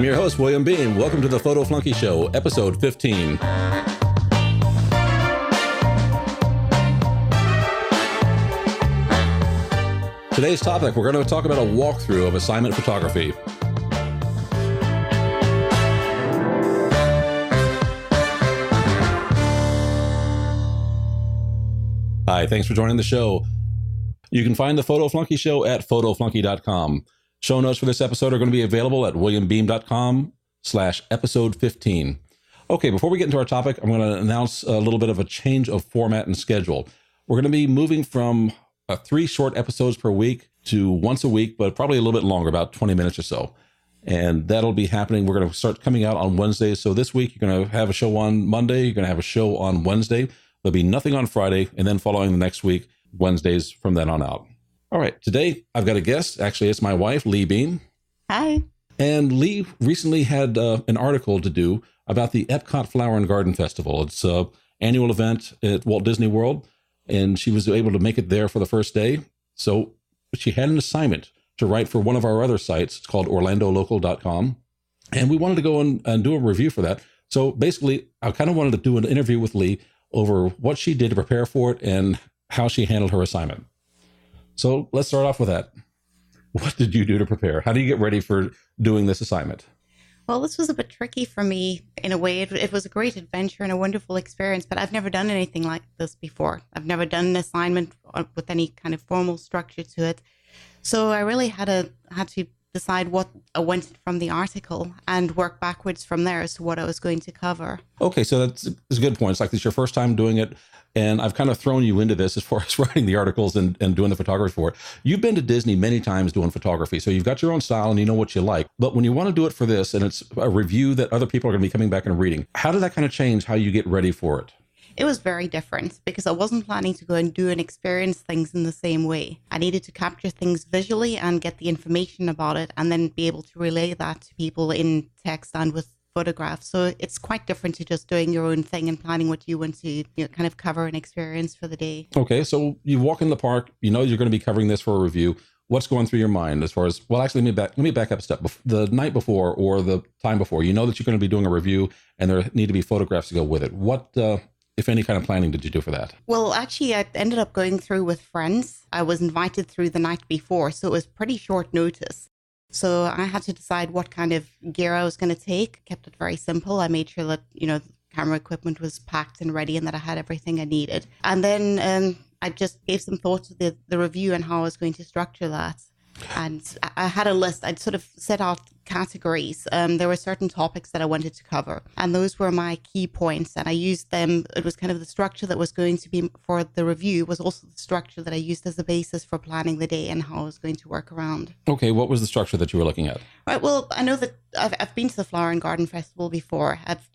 I'm your host, William Beem. Welcome to the Photo Flunky Show, episode 15. Today's topic, we're going to talk about a walkthrough of assignment photography. Hi, thanks for joining the show. You can find the Photo Flunky Show at photoflunky.com. Show notes for this episode are going to be available at williambeem.com/episode 15. Okay, before we get into our topic, I'm going to announce a little bit of a change of format and schedule. We're going to be moving from 3 short episodes per week to once a week, but probably a little bit longer, about 20 minutes or so. And that'll be happening. We're going to start coming out on Wednesdays. So this week, you're going to have a show on Monday. You're going to have a show on Wednesday. There'll be nothing on Friday. And then following the next week, Wednesdays from then on out. All right. Today, I've got a guest. Actually, it's my wife, Lee Beem. Hi. And Lee recently had an article to do about the Epcot Flower and Garden Festival. It's an annual event at Walt Disney World, and she was able to make it there for the first day. So she had an assignment to write for one of our other sites. It's called orlandolocal.com. And we wanted to go and do a review for that. So basically, I kind of wanted to do an interview with Lee over what she did to prepare for it and how she handled her assignment. So let's start off with that. What did you do to prepare? How do you get ready for doing this assignment? Well, this was a bit tricky for me in a way. It was a great adventure and a wonderful experience, but I've never done anything like this before. I've never done an assignment with any kind of formal structure to it. So I really had to decide what I wanted from the article and work backwards from there as to what I was going to cover. Okay, so that's a good point. It's like this is your first time doing it, and I've kind of thrown you into this as far as writing the articles and doing the photography for it. You've been to Disney many times doing photography, so you've got your own style and you know what you like. But when you want to do it for this, and it's a review that other people are going to be coming back and reading, how did that kind of change how you get ready for it? It was very different because I wasn't planning to go and do and experience things in the same way. I needed to capture things visually and get the information about it and then be able to relay that to people in text and with photographs. So it's quite different to just doing your own thing and planning what you want to kind of cover and experience for the day. Okay, so you walk in the park, you know you're going to be covering this for a review. What's going through your mind as far as, well, actually, let me back up a step. The night before or the time before, you know that you're going to be doing a review and there need to be photographs to go with it. What, if any kind of planning did you do for that? Well, actually, I ended up going through with friends. I was invited through the night before, so it was pretty short notice. So I had to decide what kind of gear I was going to take. Kept it very simple. I made sure that, the camera equipment was packed and ready and that I had everything I needed. And then I just gave some thought to the review and how I was going to structure that. And I had a list. I'd sort of set out categories. There were certain topics that I wanted to cover, and those were my key points. And I used them. It was kind of the structure that was going to be for the review was also the structure that I used as a basis for planning the day and how I was going to work around. Okay, what was the structure that you were looking at? Right. Well, I know that I've been to the Flower and Garden Festival before. I've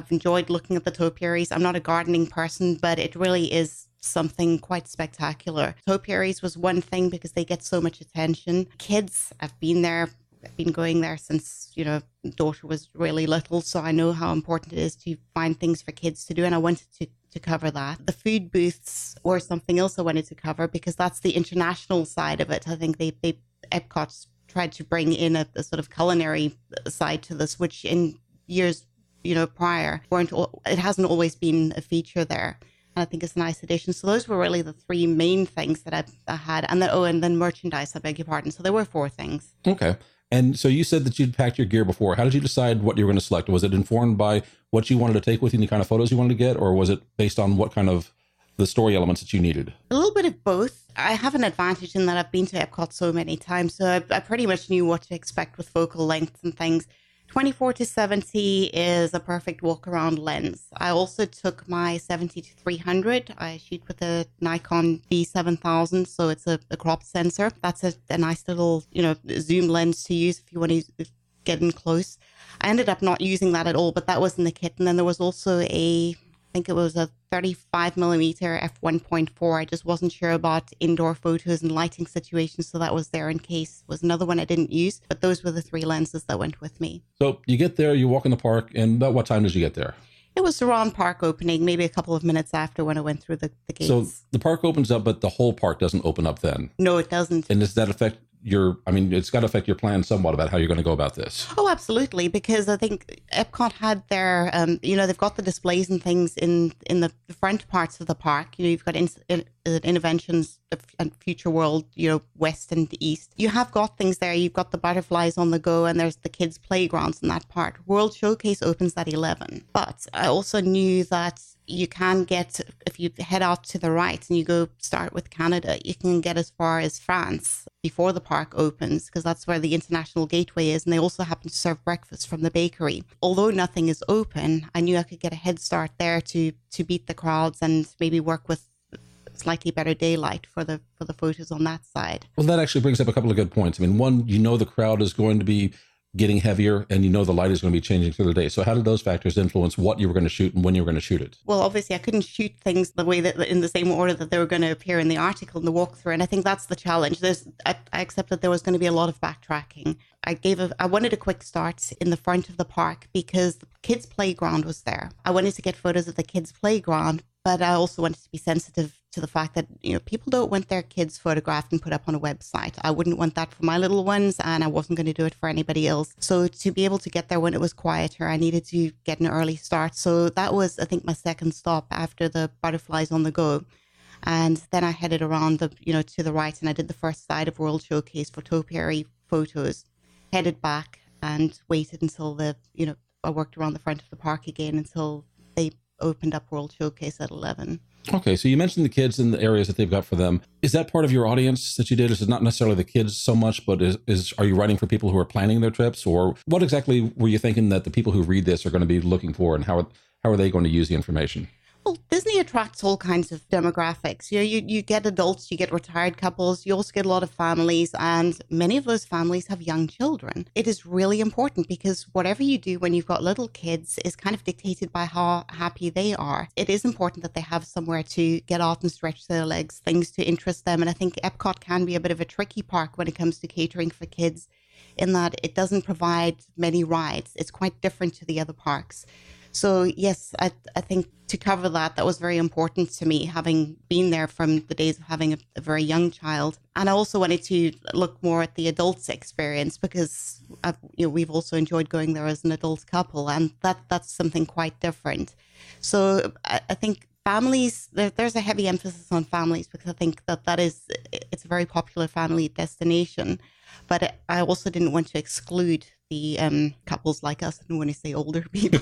enjoyed looking at the topiaries. I'm not a gardening person, but it really is something quite spectacular. Topiaries was one thing because they get so much attention. Kids, I've been going there since, daughter was really little. So I know how important it is to find things for kids to do. And I wanted to cover that. The food booths were something else I wanted to cover because that's the international side of it. I think Epcot tried to bring in a sort of culinary side to this, which in years, prior it hasn't always been a feature there. And I think it's a nice addition. So those were really the 3 main things that I had. And then merchandise, I beg your pardon. So there were 4 things. Okay. And so you said that you'd packed your gear before. How did you decide what you were going to select? Was it informed by what you wanted to take with you and the kind of photos you wanted to get? Or was it based on what kind of the story elements that you needed? A little bit of both. I have an advantage in that I've been to Epcot so many times. So I pretty much knew what to expect with focal lengths and things. 24 to 70 is a perfect walk around lens. I also took my 70 to 300. I shoot with a Nikon D7000, so it's a crop sensor. That's a nice little, zoom lens to use if you want to get in close. I ended up not using that at all, but that was in the kit. And then there was also I think it was a 35 millimeter f1.4. I just wasn't sure about indoor photos and lighting situations, so that was there in case. It was another one I didn't use, but those were the 3 lenses that went with me. So you get there, you walk in the park, and about what time did you get there? It was around park opening, maybe a couple of minutes after when I went through the gates. So the park opens up, but the whole park doesn't open up then? No, it doesn't. And does that affect it's got to affect your plan somewhat about how you're going to go about this. Oh, absolutely. Because I think Epcot had their, they've got the displays and things in the front parts of the park. You've got Interventions and Future World, west and east. You have got things there. You've got the butterflies on the go, and there's the kids' playgrounds in that part. World Showcase opens at 11. But I also knew that you can get, if you head out to the right and you go start with Canada, you can get as far as France before the park opens, because that's where the international gateway is. And they also happen to serve breakfast from the bakery. Although nothing is open, I knew I could get a head start there to beat the crowds and maybe work with slightly better daylight for the photos on that side. Well, that actually brings up a couple of good points. One, the crowd is going to be getting heavier, and the light is going to be changing through the day. So how did those factors influence what you were going to shoot and when you were going to shoot it? Well, obviously I couldn't shoot things the way that in the same order that they were going to appear in the article and the walkthrough. And I think that's the challenge. I accepted there was going to be a lot of backtracking. I wanted a quick start in the front of the park because the kids' playground was there. I wanted to get photos of the kids' playground, but I also wanted to be sensitive to the fact that, people don't want their kids photographed and put up on a website. I wouldn't want that for my little ones, and I wasn't going to do it for anybody else. So to be able to get there when it was quieter, I needed to get an early start. So that was, I think, my second stop after the butterflies on the go. And then I headed around to the right, and I did the first side of World Showcase for topiary photos, headed back and waited until I worked around the front of the park again until they opened up World Showcase at 11. Okay, so you mentioned the kids and the areas that they've got for them. Is that part of your audience that you did? Is it not necessarily the kids so much, but are you writing for people who are planning their trips? Or what exactly were you thinking that the people who read this are going to be looking for, and how are they going to use the information? Well, Disney attracts all kinds of demographics. You get adults, you get retired couples, you also get a lot of families, and many of those families have young children. It is really important because whatever you do when you've got little kids is kind of dictated by how happy they are. It is important that they have somewhere to get out and stretch their legs, things to interest them. And I think Epcot can be a bit of a tricky park when it comes to catering for kids, in that it doesn't provide many rides. It's quite different to the other parks. So yes, I think to cover that was very important to me, having been there from the days of having a very young child. And I also wanted to look more at the adults' experience because we've also enjoyed going there as an adult couple, and that's something quite different. So I think families, there's a heavy emphasis on families because I think it's a very popular family destination. But I also didn't want to exclude the couples like us. I don't want to say older people.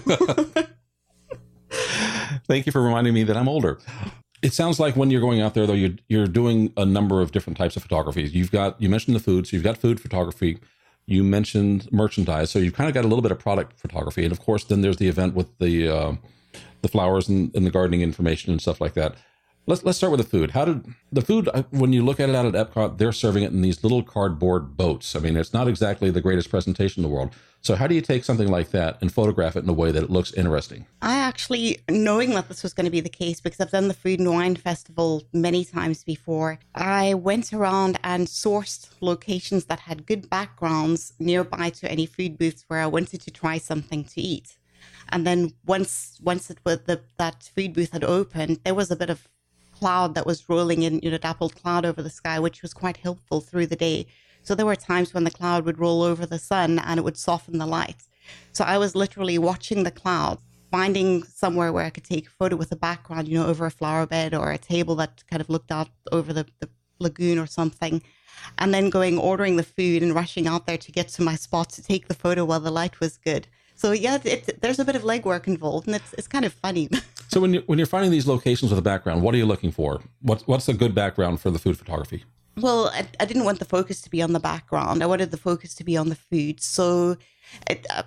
Thank you for reminding me that I'm older. It sounds like when you're going out there, though, you're doing a number of different types of photography. You mentioned the food, so you've got food photography. You mentioned merchandise, so you've kind of got a little bit of product photography, and of course, then there's the event with the flowers and the gardening information and stuff like that. Let's start with the food. How did the food, when you look at it out at Epcot, they're serving it in these little cardboard boats. It's not exactly the greatest presentation in the world. So how do you take something like that and photograph it in a way that it looks interesting? I actually, knowing that this was going to be the case, because I've done the Food and Wine Festival many times before, I went around and sourced locations that had good backgrounds nearby to any food booths where I wanted to try something to eat. And then once that food booth had opened, there was a bit of cloud that was rolling in, dappled cloud over the sky, which was quite helpful through the day. So there were times when the cloud would roll over the sun and it would soften the light. So I was literally watching the cloud, finding somewhere where I could take a photo with a background, over a flower bed or a table that kind of looked out over the lagoon or something. And then ordering the food and rushing out there to get to my spot to take the photo while the light was good. So yeah, there's a bit of legwork involved, and it's kind of funny. So when you're finding these locations with a background, what are you looking for? What's a good background for the food photography? Well, I didn't want the focus to be on the background. I wanted the focus to be on the food. So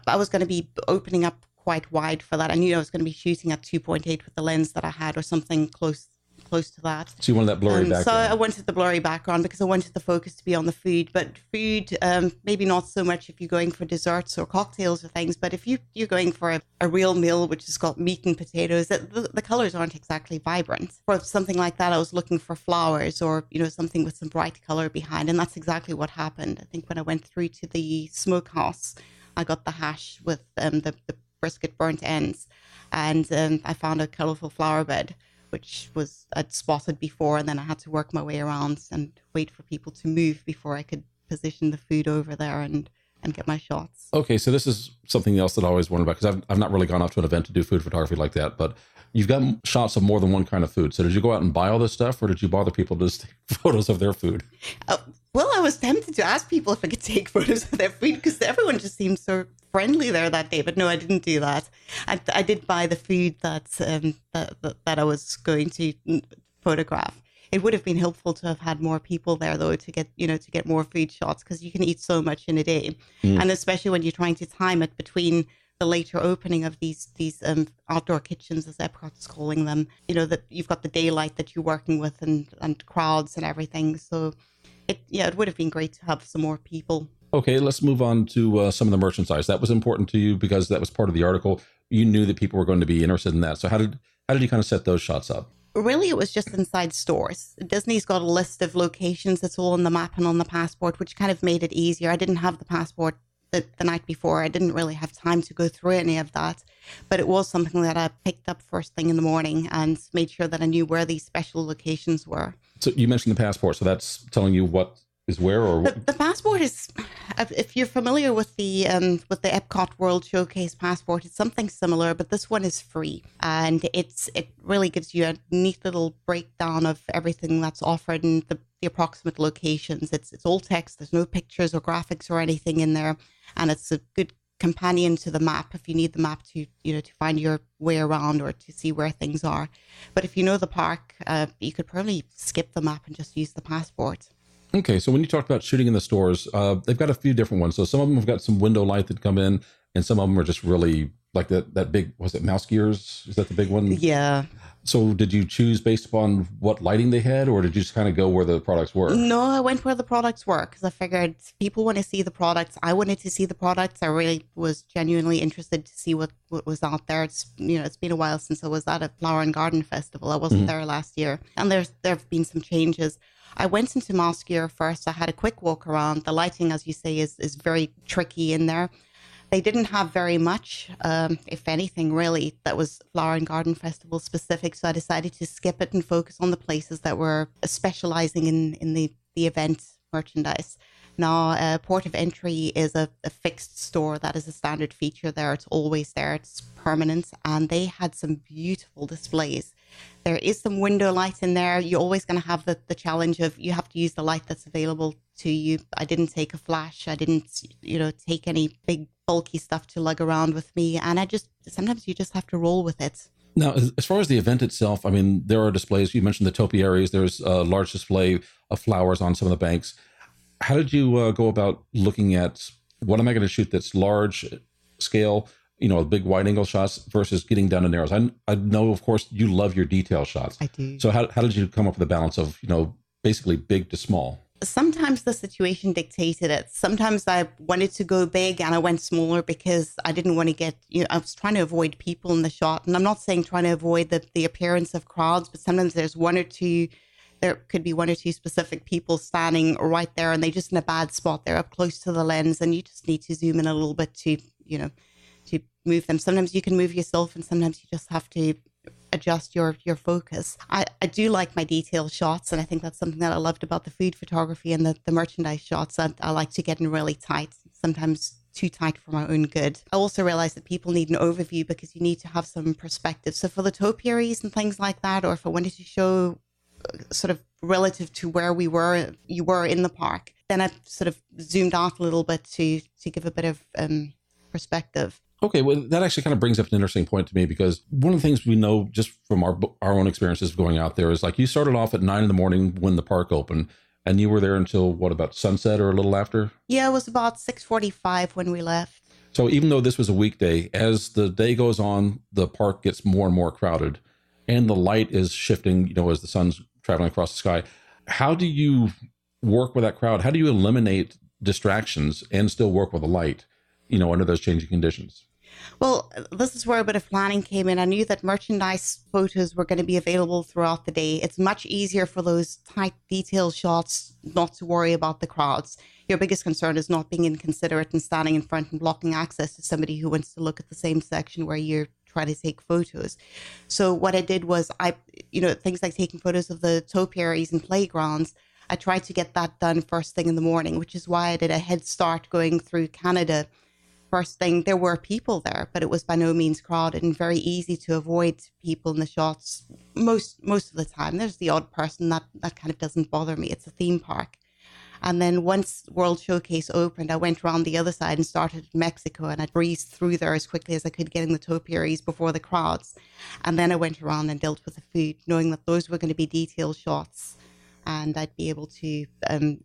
I was going to be opening up quite wide for that. I knew I was going to be shooting at 2.8 with the lens that I had, or something close to that. So you wanted that blurry background? So I wanted the blurry background because I wanted the focus to be on the food. But food, maybe not so much if you're going for desserts or cocktails or things. But if you're going for a real meal, which has got meat and potatoes, the colors aren't exactly vibrant. For something like that, I was looking for flowers or, something with some bright color behind. And that's exactly what happened. I think when I went through to the smokehouse, I got the hash with the brisket burnt ends. And I found a colorful flower bed, which I'd spotted before, and then I had to work my way around and wait for people to move before I could position the food over there and get my shots. Okay, so this is something else that I always wondered about, because I've not really gone out to an event to do food photography like that, but you've got shots of more than one kind of food. So did you go out and buy all this stuff, or did you bother people to just take photos of their food? Well, I was tempted to ask people if I could take photos of their food, because everyone just seemed so friendly there that day. But no, I didn't do that. I did buy the food that I was going to photograph. It would have been helpful to have had more people there, though, to get more food shots, because you can eat so much in a day, and especially when you're trying to time it between the later opening of these outdoor kitchens, as Epcot's calling them. That you've got the daylight that you're working with, and crowds and everything. So it would have been great to have some more people. Okay, let's move on to some of the merchandise. That was important to you because that was part of the article. You knew that people were going to be interested in that. So how did you kind of set those shots up? Really, it was just inside stores. Disney's got a list of locations that's all on the map and on the passport, which kind of made it easier. I didn't have the passport the night before. I didn't really have time to go through any of that, but it was something that I picked up first thing in the morning and made sure that I knew where these special locations were. So you mentioned the passport, so that's telling you what is where, or what? The passport is, if you're familiar with the Epcot World Showcase passport, it's something similar, but this one is free, and it really gives you a neat little breakdown of everything that's offered and the approximate locations. It's all text. There's no pictures or graphics or anything in there, and it's a good companion to the map if you need the map to to find your way around or to see where things are. But if you know the park, you could probably skip the map and just use the passport. Okay, so when you talked about shooting in the stores, they've got a few different ones. So some of them have got some window light that come in, and some of them are just really like that big, was it mouse gears? Is that the big one? Yeah. So did you choose based upon what lighting they had, or did you just kind of go where the products were? No, I went where the products were, because I figured people want to see the products. I wanted to see the products. I really was genuinely interested to see what was out there. It's been a while since I was at a Flower and Garden Festival. I wasn't there last year, and there have been some changes. I went into mouse gear first. I had a quick walk around. The lighting, as you say, is very tricky in there. They didn't have very much, if anything, really, that was Flower and Garden Festival specific. So I decided to skip it and focus on the places that were specializing in the event merchandise. Now, Port of Entry is a fixed store. That is a standard feature there. It's always there. It's permanent. And they had some beautiful displays. There is some window light in there. You're always going to have the challenge of you have to use the light that's available to you. I didn't take a flash. I didn't, take any big bulky stuff to lug around with me. And sometimes you just have to roll with it. Now, as far as the event itself, I mean, there are displays. You mentioned the topiaries. There's a large display of flowers on some of the banks. How did you go about looking at what am I going to shoot that's large scale, big wide angle shots versus getting down to narrows? I know, of course, you love your detail shots. I do. So how did you come up with a balance of, basically big to small? Sometimes the situation dictated it. Sometimes I wanted to go big and I went smaller because I didn't want to get, I was trying to avoid people in the shot. And I'm not saying trying to avoid the appearance of crowds, but sometimes there could be one or two specific people standing right there and they're just in a bad spot. They're up close to the lens and you just need to zoom in a little bit to move them. Sometimes you can move yourself and sometimes you just have to adjust your focus. I do like my detail shots, and I think that's something that I loved about the food photography and the merchandise shots. I like to get in really tight, sometimes too tight for my own good. I also realized that people need an overview because you need to have some perspective. So for the topiaries and things like that, or if I wanted to show sort of relative to where you were in the park, then I sort of zoomed out a little bit to give a bit of perspective. Okay, well, that actually kind of brings up an interesting point to me, because one of the things we know just from our own experiences of going out there is like you started off at 9 a.m. when the park opened, and you were there until what, about sunset or a little after? Yeah, it was about 6:45 when we left. So even though this was a weekday, as the day goes on, the park gets more and more crowded, and the light is shifting, as the sun's traveling across the sky. How do you work with that crowd? How do you eliminate distractions and still work with the light, under those changing conditions? Well, this is where a bit of planning came in. I knew that merchandise photos were going to be available throughout the day. It's much easier for those tight detail shots not to worry about the crowds. Your biggest concern is not being inconsiderate and standing in front and blocking access to somebody who wants to look at the same section where you're trying to take photos. So what I did was things like taking photos of the topiaries and playgrounds, I tried to get that done first thing in the morning, which is why I did a head start going through Canada. First thing, there were people there, but it was by no means crowded and very easy to avoid people in the shots most of the time. There's the odd person that kind of doesn't bother me. It's a theme park. And then once World Showcase opened, I went around the other side and started in Mexico, and I breezed through there as quickly as I could, getting the topiaries before the crowds. And then I went around and dealt with the food, knowing that those were going to be detailed shots and I'd be able to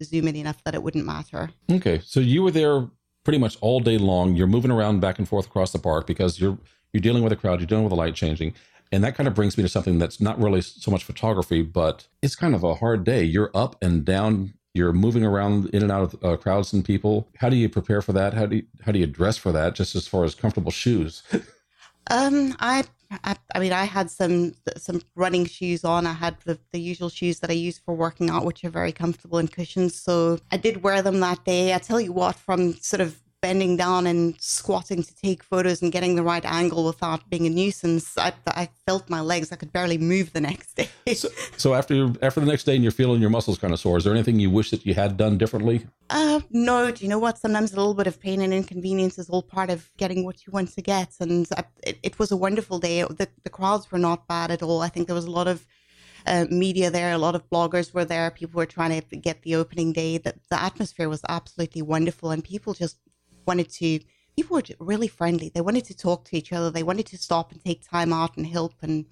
zoom in enough that it wouldn't matter. Okay, so you were there pretty much all day long. You're moving around back and forth across the park because you're dealing with a crowd, you're dealing with the light changing. And that kind of brings me to something that's not really so much photography, but it's kind of a hard day. You're up and down, you're moving around in and out of crowds and people. How do you prepare for that? How do you dress for that, just as far as comfortable shoes? I mean, I had some running shoes on. I had the usual shoes that I use for working out, which are very comfortable and cushioned. So I did wear them that day. I tell you what, from sort of bending down and squatting to take photos and getting the right angle without being a nuisance, I felt my legs. I could barely move the next day. So after the next day and you're feeling your muscles kind of sore, is there anything you wish that you had done differently? No. Do you know what? Sometimes a little bit of pain and inconvenience is all part of getting what you want to get. And it was a wonderful day. The crowds were not bad at all. I think there was a lot of media there. A lot of bloggers were there. People were trying to get the opening day. The atmosphere was absolutely wonderful, and people were really friendly. They wanted to talk to each other. They wanted to stop and take time out and help. And,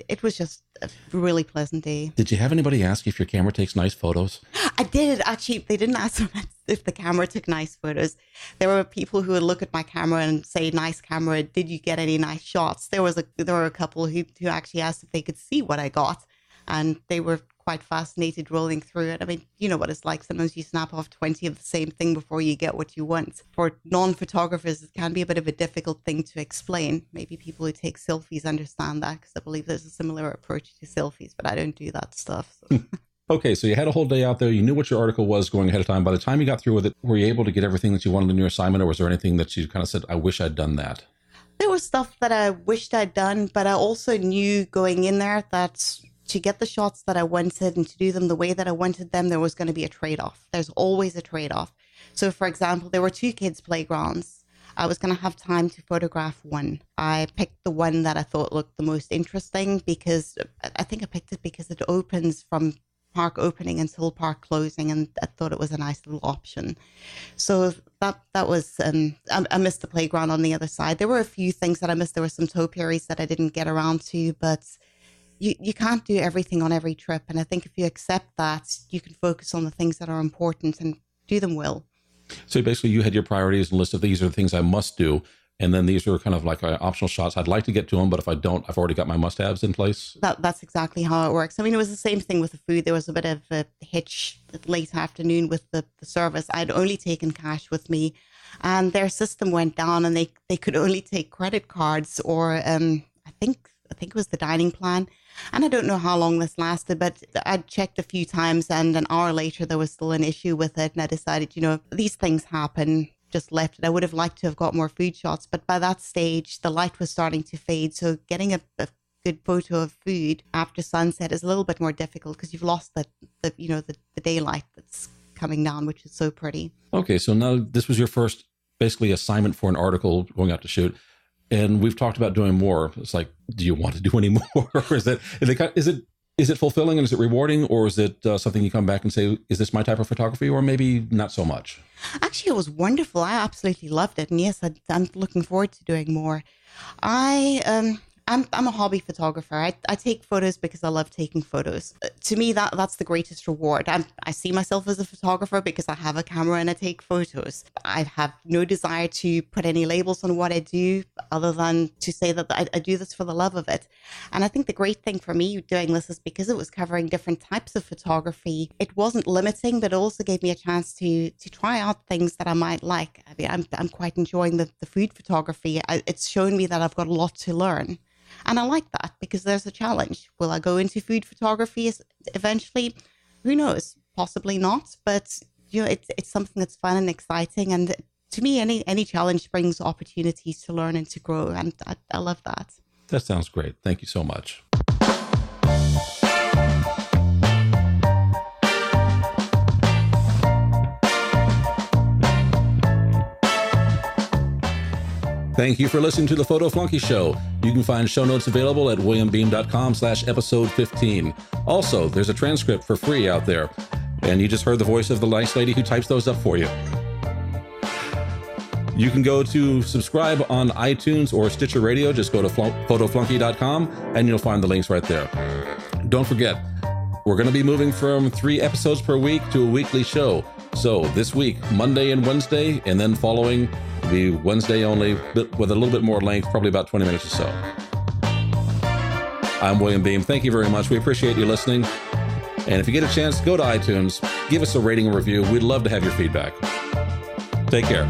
it was just a really pleasant day. Did you have anybody ask you if your camera takes nice photos? I did. Actually, they didn't ask if the camera took nice photos. There were people who would look at my camera and say, "Nice camera. Did you get any nice shots?" There were a couple who actually asked if they could see what I got. And they were quite fascinated rolling through it. I mean, you know what it's like. Sometimes you snap off 20 of the same thing before you get what you want. For non-photographers, it can be a bit of a difficult thing to explain. Maybe people who take selfies understand that, because I believe there's a similar approach to selfies, but I don't do that stuff. So. Okay, so you had a whole day out there. You knew what your article was going ahead of time. By the time you got through with it, were you able to get everything that you wanted in your assignment, or was there anything that you kind of said, I wish I'd done that? There was stuff that I wished I'd done, but I also knew going in there that to get the shots that I wanted and to do them the way that I wanted them, there was going to be a trade-off. There's always a trade-off. So, for example, there were 2 kids' playgrounds. I was going to have time to photograph one. I picked the one that I thought looked the most interesting because I think I picked it because it opens from park opening until park closing, and I thought it was a nice little option. So that was, I missed the playground on the other side. There were a few things that I missed. There were some topiaries that I didn't get around to, but you can't do everything on every trip. And I think if you accept that, you can focus on the things that are important and do them well. So basically you had your priorities and list of these are the things I must do. And then these are kind of like optional shots. I'd like to get to them, but if I don't, I've already got my must-haves in place. That's exactly how it works. I mean, it was the same thing with the food. There was a bit of a hitch late afternoon with the service. I'd only taken cash with me, and their system went down, and they could only take credit cards or I think it was the dining plan. And I don't know how long this lasted, but I checked a few times, and an hour later there was still an issue with it. And I decided, these things happen. Just left it. I would have liked to have got more food shots, but by that stage the light was starting to fade, so getting a good photo of food after sunset is a little bit more difficult because you've lost the daylight that's coming down, which is so pretty. Okay, so now this was your first basically assignment for an article going out to shoot, and we've talked about doing more. It's like, do you want to do any more? Or is it fulfilling and is it rewarding, or is it something you come back and say, is this my type of photography, or maybe not so much? Actually, it was wonderful. I absolutely loved it. And yes, I'm looking forward to doing more. I'm a hobby photographer. I take photos because I love taking photos. To me, that's the greatest reward. I see myself as a photographer because I have a camera and I take photos. I have no desire to put any labels on what I do other than to say that I do this for the love of it. And I think the great thing for me doing this is because it was covering different types of photography, it wasn't limiting, but it also gave me a chance to try out things that I might like. I mean, I'm quite enjoying the food photography. It's shown me that I've got a lot to learn. And I like that because there's a challenge. Will I go into food photography eventually? Who knows? Possibly not. But it's something that's fun and exciting. And to me, any challenge brings opportunities to learn and to grow. And I love that. That sounds great. Thank you so much. Thank you for listening to the Photo Flunky Show. You can find show notes available at williambeam.com/episode 15. Also, there's a transcript for free out there. And you just heard the voice of the nice lady who types those up for you. You can go to subscribe on iTunes or Stitcher Radio. Just go to photoflunky.com and you'll find the links right there. Don't forget, we're going to be moving from 3 episodes per week to a weekly show. So this week, Monday and Wednesday, and then following the Wednesday only with a little bit more length, probably about 20 minutes or so. I'm William Beem. Thank you very much. We appreciate you listening. And if you get a chance, go to iTunes, give us a rating and review. We'd love to have your feedback. Take care.